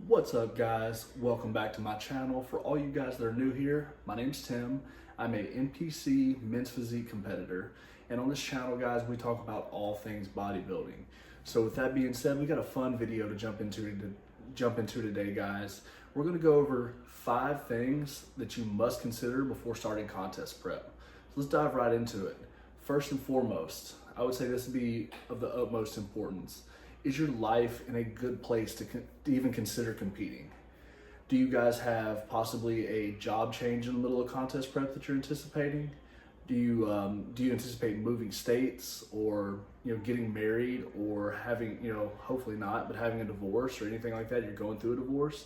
What's up, guys? Welcome back to my channel. For all you guys that are new here, my name's Tim. I'm a NPC men's physique competitor, and on this channel, guys, we talk about all things bodybuilding. So with that being said, we got a fun video to jump into today, guys. We're going to go over 5 things that you must consider before starting contest prep. So let's dive right into it. First and foremost, I would say this would be of the utmost importance. Is your life in a good place to even consider competing? Do you guys have possibly a job change in the middle of contest prep that you're anticipating? Do you anticipate moving states, or getting married, or having, hopefully not, but having a divorce or anything like that? You're going through a divorce.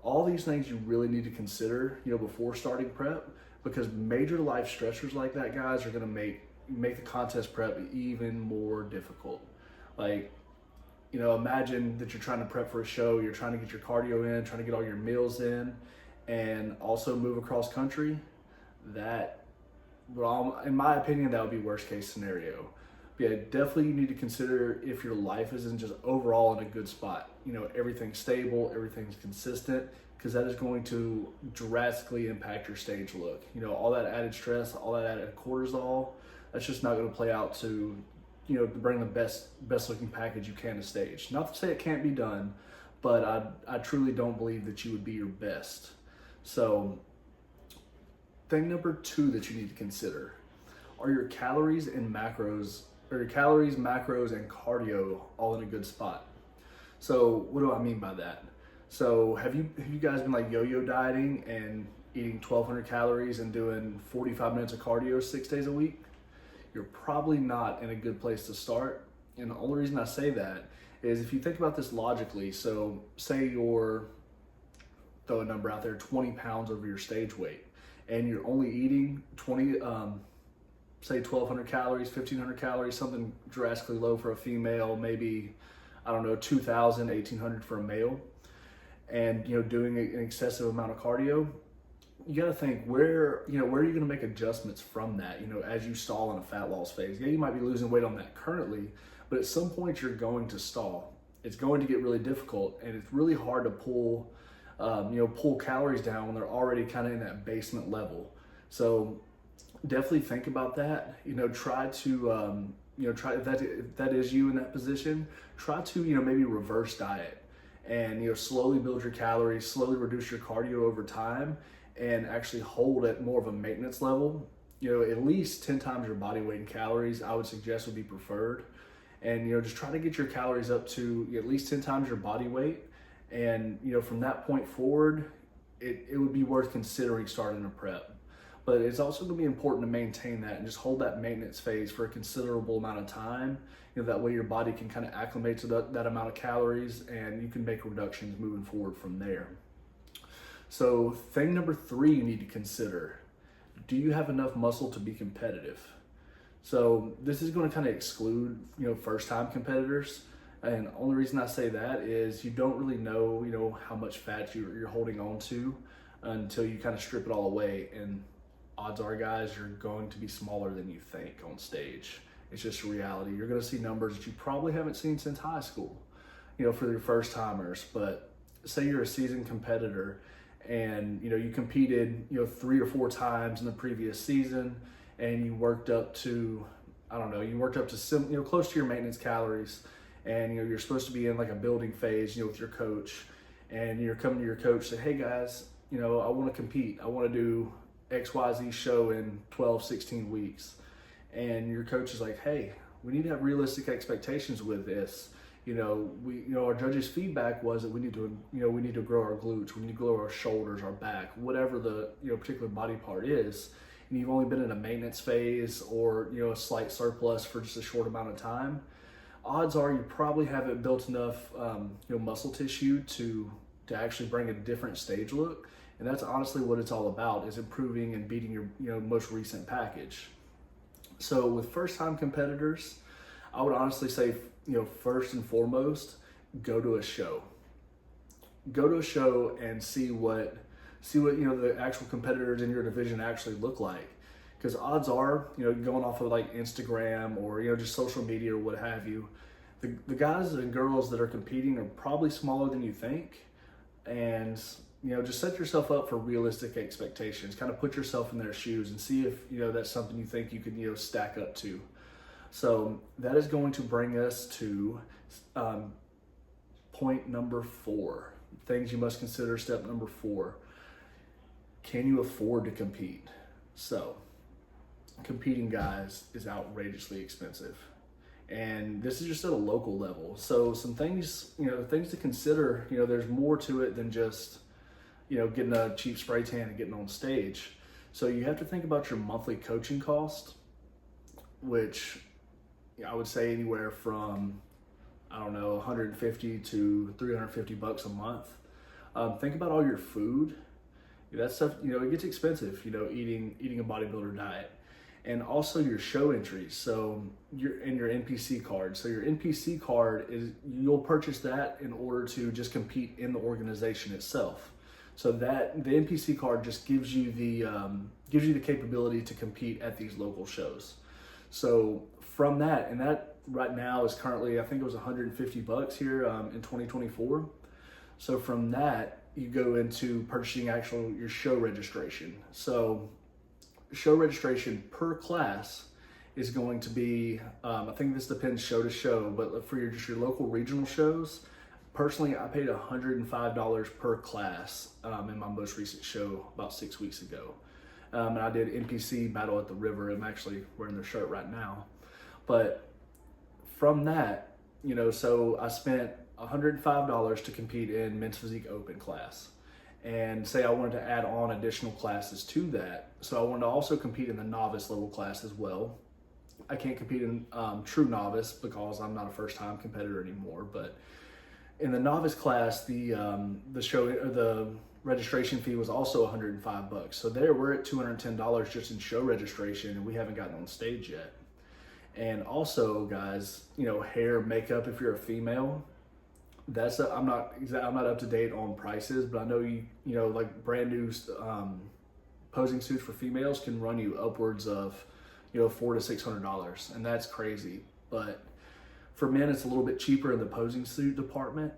All these things you really need to consider, before starting prep, because major life stressors like that, guys, are going to make the contest prep even more difficult. Imagine that you're trying to prep for a show, you're trying to get your cardio in, trying to get all your meals in, and also move across country. In my opinion, that would be worst case scenario. But yeah, definitely you need to consider if your life isn't just overall in a good spot. Everything's stable, everything's consistent, because that is going to drastically impact your stage look. All that added stress, all that added cortisol, that's just not going to play out to to bring the best looking package you can to stage. Not to say it can't be done, but I truly don't believe that you would be your best. So thing number 2 that you need to consider are your calories, macros, and cardio all in a good spot. So what do I mean by that? So have you guys been like yo-yo dieting and eating 1,200 calories and doing 45 minutes of cardio 6 days a week? You're probably not in a good place to start. And the only reason I say that is if you think about this logically. So say you're, throw a number out there, 20 pounds over your stage weight, and you're only eating 1,200 calories, 1,500 calories, something drastically low for a female, maybe, 2,000, 1,800 for a male, and doing an excessive amount of cardio. You got to think where are you going to make adjustments from that, as you stall in a fat loss phase. Yeah, you might be losing weight on that currently, but at some point you're going to stall. It's going to get really difficult, and it's really hard to pull calories down when they're already kind of in that basement level. So definitely think about that. Try to, if that is you in that position, try to, maybe reverse diet and, slowly build your calories, slowly reduce your cardio over time, and actually hold at more of a maintenance level. At least 10 times your body weight in calories, I would suggest, would be preferred. And, just try to get your calories up to at least 10 times your body weight. And, from that point forward, it would be worth considering starting a prep. But it's also going to be important to maintain that and just hold that maintenance phase for a considerable amount of time. That way your body can kind of acclimate to that amount of calories, and you can make reductions moving forward from there. So thing number 3 you need to consider: do you have enough muscle to be competitive? So this is going to kind of exclude, first-time competitors. And the only reason I say that is you don't really know, how much fat you're holding on to until you kind of strip it all away. And odds are, guys, you're going to be smaller than you think on stage. It's just a reality. You're going to see numbers that you probably haven't seen since high school, for your first timers. But say you're a seasoned competitor and you competed 3 or 4 times in the previous season, and you worked up to close to your maintenance calories, and you're supposed to be in like a building phase with your coach, and you're coming to your coach, say, hey guys, I want to compete, I want to do XYZ show in 12-16 weeks, and your coach is like, hey, we need to have realistic expectations with this. Our judges' feedback was that we need to grow our glutes, we need to grow our shoulders, our back, whatever the particular body part is. And you've only been in a maintenance phase or a slight surplus for just a short amount of time. Odds are you probably haven't built enough muscle tissue to actually bring a different stage look. And that's honestly what it's all about, is improving and beating your most recent package. So with first-time competitors, I would honestly say, first and foremost, go to a show. Go to a show and see what the actual competitors in your division actually look like. Because odds are, going off of like Instagram or just social media or what have you, the guys and girls that are competing are probably smaller than you think, and just set yourself up for realistic expectations. Kind of put yourself in their shoes and see if that's something you think you can stack up to. So that is going to bring us to point number 4. Things you must consider. Step number 4. Can you afford to compete? So competing, guys, is outrageously expensive. And this is just at a local level. So some things, things to consider, there's more to it than just, getting a cheap spray tan and getting on stage. So you have to think about your monthly coaching cost, which I would say anywhere from, $150 to $350 a month. Think about all your food. That stuff, it gets expensive, eating a bodybuilder diet. And also your show entries, so your NPC card. So your NPC card you'll purchase that in order to just compete in the organization itself. So that the NPC card just gives you the capability to compete at these local shows. So from that, and that right now is currently, I think it was $150 here in 2024. So from that, you go into purchasing your show registration. So show registration per class is going to be, I think this depends show to show, but for your local regional shows, personally, I paid $105 per class in my most recent show about 6 weeks ago. And I did NPC Battle at the River. I'm actually wearing their shirt right now. But from that, so I spent $105 to compete in Men's Physique Open class. And say I wanted to add on additional classes to that. So I wanted to also compete in the novice level class as well. I can't compete in true novice because I'm not a first time competitor anymore. But in the novice class, the registration fee was also $105. So there we're at $210 just in show registration, and we haven't gotten on stage yet. And also, guys, hair, makeup if you're a female. I'm not up to date on prices, but I know like brand new posing suits for females can run you upwards of $400 to $600, and that's crazy. But for men, it's a little bit cheaper in the posing suit department.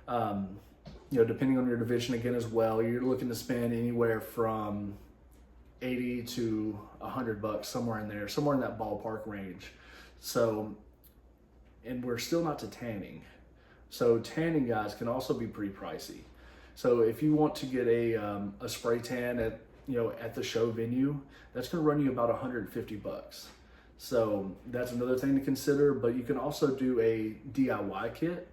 Depending on your division again as well, you're looking to spend anywhere from $80 to $100, somewhere in there, somewhere in that ballpark range. So, and we're still not to tanning. So tanning, guys, can also be pretty pricey. So if you want to get a spray tan at the show venue, that's going to run you about $150. So that's another thing to consider. But you can also do a DIY kit,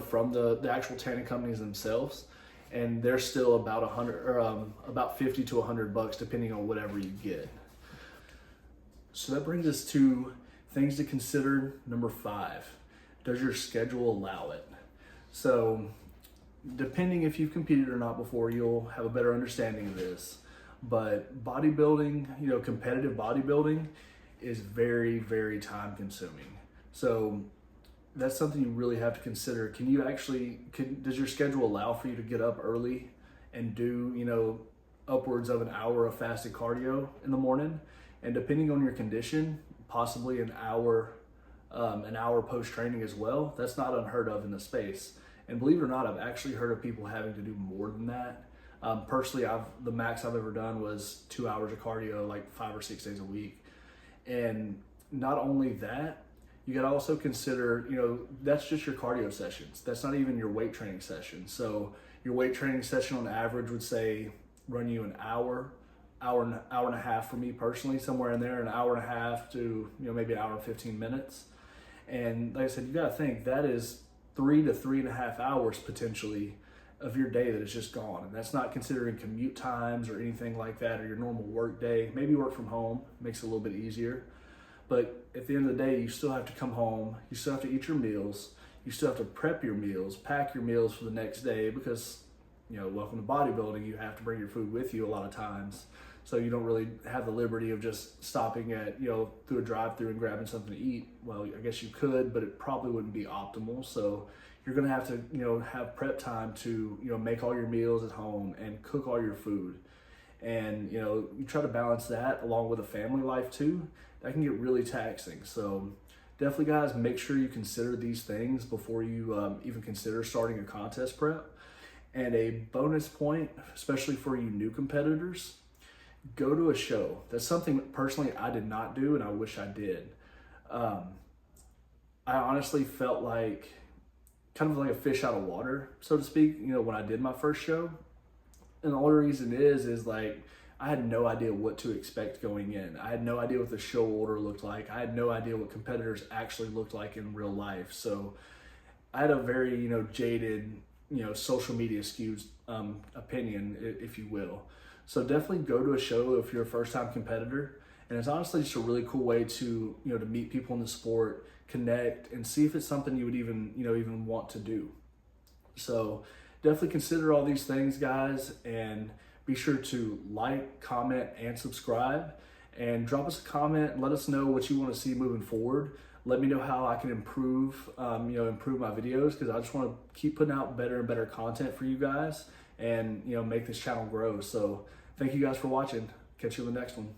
from the actual tanning companies themselves, and they're still about about $50 to $100 depending on whatever you get. So that brings us to things to consider. Number 5. Does your schedule allow it? So depending if you've competed or not before, you'll have a better understanding of this. But bodybuilding, competitive bodybuilding is very, very time consuming. So that's something you really have to consider. Does your schedule allow for you to get up early and do, upwards of an hour of fasted cardio in the morning? And depending on your condition, possibly an hour post-training as well. That's not unheard of in the space. And believe it or not, I've actually heard of people having to do more than that. Personally, the max I've ever done was 2 hours of cardio, like 5 or 6 days a week. And not only that, you got to also consider, that's just your cardio sessions. That's not even your weight training session. So your weight training session on average would say run you an hour and a half for me personally, somewhere in there, an hour and a half to maybe an hour and 15 minutes. And like I said, you got to think that is 3 to 3.5 hours potentially of your day that is just gone. And that's not considering commute times or anything like that, or your normal work day. Maybe work from home makes it a little bit easier. But at the end of the day, you still have to come home. You still have to eat your meals. You still have to prep your meals, pack your meals for the next day, because, welcome to bodybuilding, you have to bring your food with you a lot of times. So you don't really have the liberty of just stopping at, through a drive-through and grabbing something to eat. Well, I guess you could, but it probably wouldn't be optimal. So you're going to have to, have prep time to, make all your meals at home and cook all your food. And, you try to balance that along with a family life too. That can get really taxing. So definitely, guys, make sure you consider these things before you even consider starting a contest prep. And a bonus point, especially for you new competitors, go to a show. That's something personally I did not do, and I wish I did. I honestly felt like kind of like a fish out of water, so to speak, when I did my first show. And the only reason is like, I had no idea what to expect going in. I had no idea what the show order looked like. I had no idea what competitors actually looked like in real life. So I had a very, jaded, social media skewed opinion, if you will. So definitely go to a show if you're a first time competitor. And it's honestly just a really cool way to, to meet people in the sport, connect, and see if it's something you would even want to do. So definitely consider all these things, guys, and be sure to like, comment, and subscribe, and drop us a comment and let us know what you want to see moving forward. Let me know how I can improve my videos, because I just want to keep putting out better and better content for you guys, and make this channel grow. So thank you guys for watching. Catch you in the next one.